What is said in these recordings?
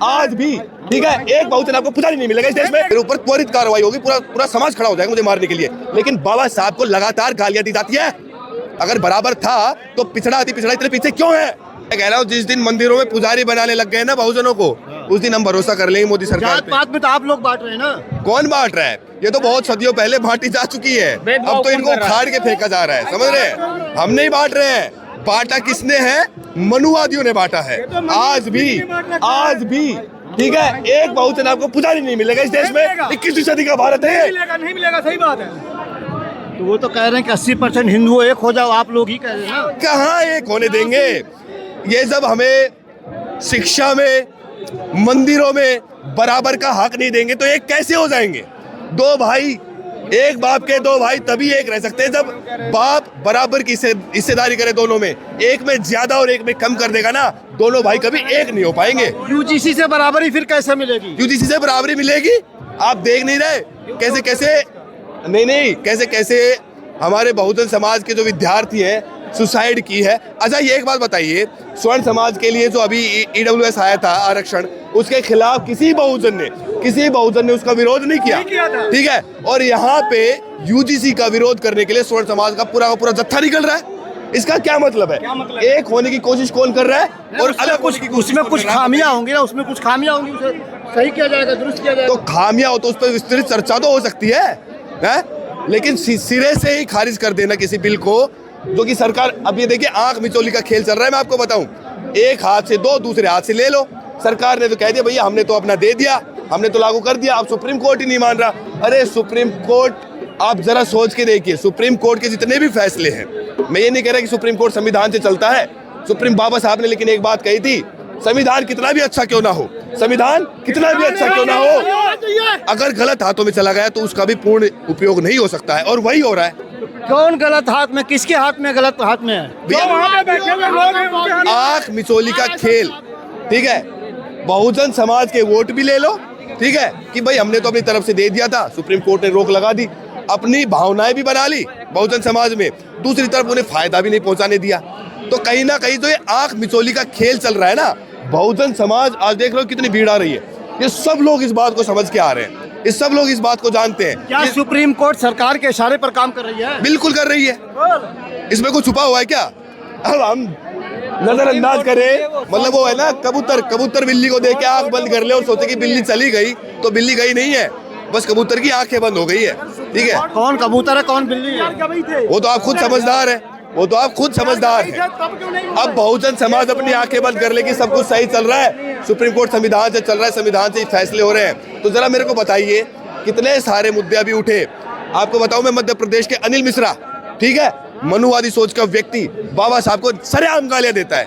आज भी ठीक है, एक बहुजन आपको पुजारी नहीं मिलेगा इस देश में। मेरे ऊपर त्वरित कार्रवाई होगी, पूरा समाज खड़ा हो जाएगा मुझे मारने के लिए। लेकिन बाबा साहब को लगातार गालियां दी जाती है। अगर बराबर था तो पिछड़ा इतने पीछे क्यों है? मैं कह रहा हूँ जिस दिन मंदिरों में पुजारी बनाने लग गए ना बहुजनों को, उस दिन हम भरोसा कर लेंगे मोदी सरकार पे। बात में तो आप लोग बांट रहे हैं ना। कौन बांट रहा है? ये तो बहुत सदियों पहले बांटी जा चुकी है, अब तो इनको उखाड़ के फेंका जा रहा है, समझ रहे हैं? हम नहीं बांट रहे हैं, बांटा किसने है? मनुवादियों ने बांटा है। आज भी ठीक है, एक बहुजन आपको पुजारी नहीं मिलेगा इस देश में। 21वीं सदी का भारत है। नहीं मिलेगा, सही बात है। तो वो तो कह रहे हैं कि 80% हिंदू एक हो जाओ, आप लोग ही कह रहे हैं ना। कहाँ एक होने देंगे? ये सब हमें शिक्षा में, मंदिरों में बराबर का हक नहीं देंगे तो एक कैसे हो जाएंगे? दो भाई, एक बाप के दो भाई तभी एक रह सकते हैं जब बाप बराबर की हिस्सेदारी करे दोनों में। एक में ज्यादा और एक में कम कर देगा ना, दोनों भाई कभी एक नहीं हो पाएंगे। यूजीसी से बराबरी फिर कैसे मिलेगी? यूजीसी से बराबरी मिलेगी? आप देख नहीं रहे कैसे कैसे हमारे बहुजन समाज के जो विद्यार्थी हैं सुसाइड की है। अच्छा ये एक बात बताइए, स्वर्ण समाज के लिए जो अभी ईडब्ल्यूएस आया था आरक्षण, उसके खिलाफ किसी बहुजन ने उसका विरोध नहीं किया, ठीक है? और यहाँ पे यूजीसी का विरोध करने के लिए स्वर्ण समाज का पूरा जत्था निकल रहा है। इसका क्या मतलब है? एक होने की कोशिश कौन कर रहा है और अलग होने की कोशिश? उसमें कुछ खामियां होंगी ना, उसमें कुछ खामियां होंगी, उसे सही किया जाएगा, दुरुस्त किया जाएगा। तो खामियां हो तो उस पर विस्तृत चर्चा तो हो सकती है? लेकिन सिरे से ही खारिज कर देना किसी बिल को, जो कि सरकार, अब ये देखिए आंख मिचौली का खेल चल रहा है। मैं आपको बताऊं, एक हाथ से दो, दूसरे हाथ से ले लो। सरकार ने तो कह दिया भैया हमने तो अपना दे दिया, हमने तो लागू कर दिया, अब सुप्रीम कोर्ट ही नहीं मान रहा। अरे सुप्रीम कोर्ट, आप जरा सोच के देखिए, सुप्रीम कोर्ट के जितने भी फैसले हैं, मैं ये नहीं कह रहा कि सुप्रीम कोर्ट संविधान से चलता है। सुप्रीम बाबा साहब ने लेकिन एक बात कही थी, संविधान कितना भी अच्छा क्यों ना हो, अगर गलत हाथों में चला गया तो उसका भी पूर्ण उपयोग नहीं हो सकता है, और वही हो रहा है। कौन गलत हाथ में, किसके हाथ में गलत हाथ में है? आंख मिचोली का खेल, ठीक है? बहुजन समाज के वोट भी ले लो, ठीक है, कि भाई हमने तो अपनी तरफ से दे दिया था, सुप्रीम कोर्ट ने रोक लगा दी, अपनी भावनाएं भी बना ली बहुजन समाज में, दूसरी तरफ उन्हें फायदा भी नहीं पहुंचाने दिया। तो कहीं ना कहीं तो ये आंख मिचोली का खेल चल रहा है ना। बहुजन समाज, आज देख लो कितनी भीड़ आ रही है। ये सब लोग इस बात को समझ के आ रहे हैं, ये सब लोग इस बात को जानते हैं। क्या सुप्रीम कोर्ट सरकार के इशारे पर काम कर रही है? बिल्कुल कर रही है, इसमें कुछ छुपा हुआ है क्या? अब हम नजरअंदाज करें, मतलब वो है ना, कबूतर बिल्ली को देख के आंख बंद कर ले और सोचे कि बिल्ली चली गई, तो बिल्ली गई नहीं है, बस कबूतर की आंखें बंद हो गई है, ठीक है? कौन कबूतर है कौन बिल्ली है? वो तो आप खुद समझदार है, अब बहुजन समाज अपनी आंखें बंद कर ले कि सब कुछ सही चल रहा है, सुप्रीम कोर्ट संविधान से चल रहा है, संविधान से ही फैसले हो रहे हैं। तो जरा मेरे को बताइए कितने सारे मुद्दे अभी उठे। आपको बताऊं, मैं मध्य प्रदेश के अनिल मिश्रा, ठीक है, मनुवादी सोच का व्यक्ति, बाबा साहब को सरेआम गालियां देता है,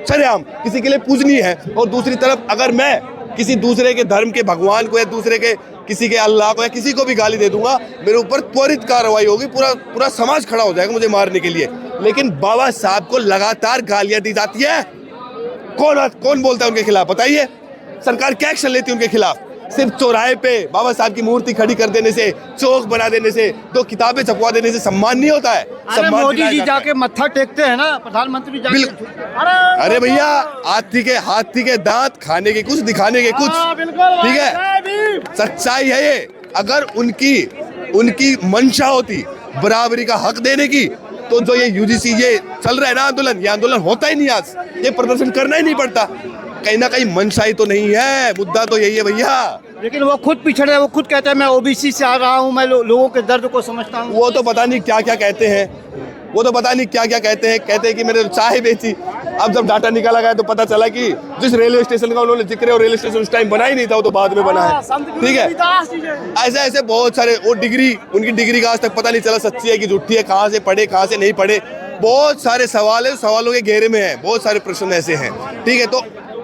सरेआम, किसी के लिए पूजनीय है। और दूसरी तरफ अगर मैं किसी दूसरे के धर्म के भगवान को या दूसरे के किसी के अल्लाह को या किसी को भी गाली दे दूंगा, मेरे ऊपर त्वरित कार्रवाई होगी, पूरा समाज खड़ा हो जाएगा मुझे मारने के लिए। लेकिन बाबा साहब को लगातार गालियां दी जाती है। कौन बोलता है उनके खिलाफ? बताइए, सरकार क्या एक्शन लेती है उनके खिलाफ? सिर्फ चौराहे पे बाबा साहब की मूर्ति खड़ी कर देने से, चौक बना देने से, 2 किताबें छपवा देने से सम्मान नहीं होता है। सम्मान मोदी जी जाके मत्था टेकते हैं ना, प्रधानमंत्री जाके। अरे भैया, हाथी के दांत खाने के कुछ, दिखाने के कुछ, ठीक है? सच्चाई है ये। अगर उनकी मंशा होती बराबरी का हक देने की, तो जो ये यूजीसी ये चल रहा है ना आंदोलन, ये आंदोलन होता ही नहीं, आज ये प्रदर्शन करना ही नहीं पड़ता। कहीं ना कहीं मनसाई तो नहीं है, मुद्दा तो यही है भैया। लेकिन वो खुद पिछड़े, वो खुद कहते हैं मैं ओबीसी से आ रहा हूँ, मैं लोगों के दर्द को समझता हूँ। वो तो पता नहीं क्या क्या कहते हैं, कहते हैं कि मैंने चाय बेची। अब जब डाटा निकाला गया तो पता चला कि जिस रेलवे स्टेशन का उन्होंने जिक्र है, वो रेलवे स्टेशन उस टाइम बना ही नहीं था, वो तो बाद में बना है, ठीक है? ऐसे बहुत सारे, वो उनकी डिग्री का आज तक पता नहीं चला सच्ची है कि झूठी है, कहाँ से पढ़े कहाँ से नहीं पढ़े, बहुत सारे सवाल है, सवालों के घेरे में है, बहुत सारे प्रश्न ऐसे हैं, ठीक है? तो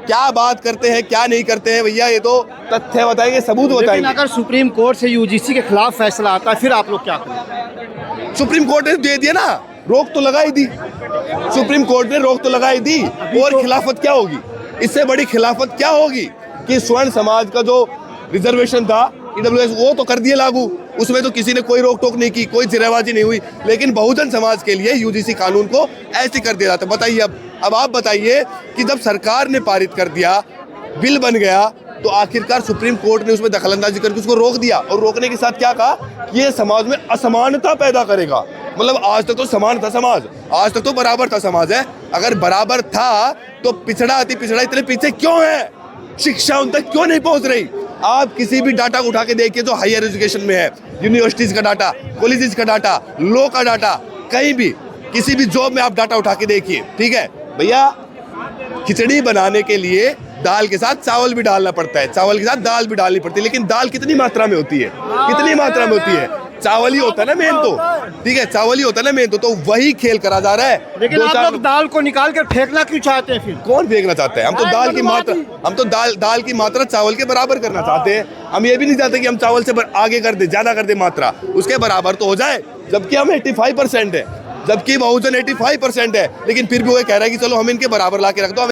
क्या बात करते हैं क्या नहीं करते हैं भैया, ये तो तथ्य बताएंगे, सबूत बताएंगे। अगर सुप्रीम कोर्ट से यूजीसी के खिलाफ फैसला आता है, फिर आप लोग क्या करें? सुप्रीम कोर्ट ने दे दिया ना, रोक तो लगाई दी, सुप्रीम कोर्ट ने रोक तो लगाई दी, और खिलाफत क्या होगी? इससे बड़ी खिलाफत क्या होगी कि स्वर्ण समाज का जो रिजर्वेशन था ईडब्ल्यूएस, वो तो कर दिए लागू, उसमें तो किसी ने कोई रोक टोक नहीं की, कोई जिरेबाजी नहीं हुई। लेकिन बहुजन समाज के लिए यूजीसी कानून को ऐसे कर दिया जाता। बताइए, अब आप बताइए कि जब सरकार ने पारित कर दिया बिल बन गया तो आखिरकार सुप्रीम कोर्ट ने उसमें दखलंदाजी करके उसको रोक दिया, और रोकने के साथ क्या कहा कि ये समाज में असमानता पैदा करेगा। मतलब आज तक तो समान था समाज, आज तक तो बराबर था समाज है। अगर बराबर था तो पिछड़ा अति पिछड़ा इतने पीछे क्यों है? शिक्षा उन तक क्यों नहीं पहुंच रही? आप किसी भी डाटा को उठा के देखिए जो हायर एजुकेशन में है, यूनिवर्सिटीज का डाटा, कॉलेजेस का डाटा, लॉ का डाटा, कहीं भी किसी भी जॉब में आप डाटा उठा के देखिए, ठीक है भैया। खिचड़ी बनाने के लिए दाल के साथ चावल भी डालना पड़ता है, चावल के साथ दाल भी डालनी पड़ती है, लेकिन दाल कितनी मात्रा में होती है? कितनी मात्रा में होती है? चावल ही होता है ना मेन तो, ठीक है, चावल ही होता है ना मेन तो वही खेल करा जा रहा है। लेकिन आप लोग दाल को निकाल कर फेंकना क्यों चाहते हैं फिर? कौन फेंकना चाहते हैं? हम तो दाल की मात्रा, हम तो दाल की मात्रा चावल के बराबर करना चाहते हैं। हम ये भी नहीं चाहते कि हम चावल से आगे कर दे, ज्यादा कर दे मात्रा, उसके बराबर तो हो जाए। जबकि हम 85% है, जबकि बहुजन 85% है, लेकिन फिर भी वो कह रहा है कि चलो हम इनके बराबर ला के रख दो।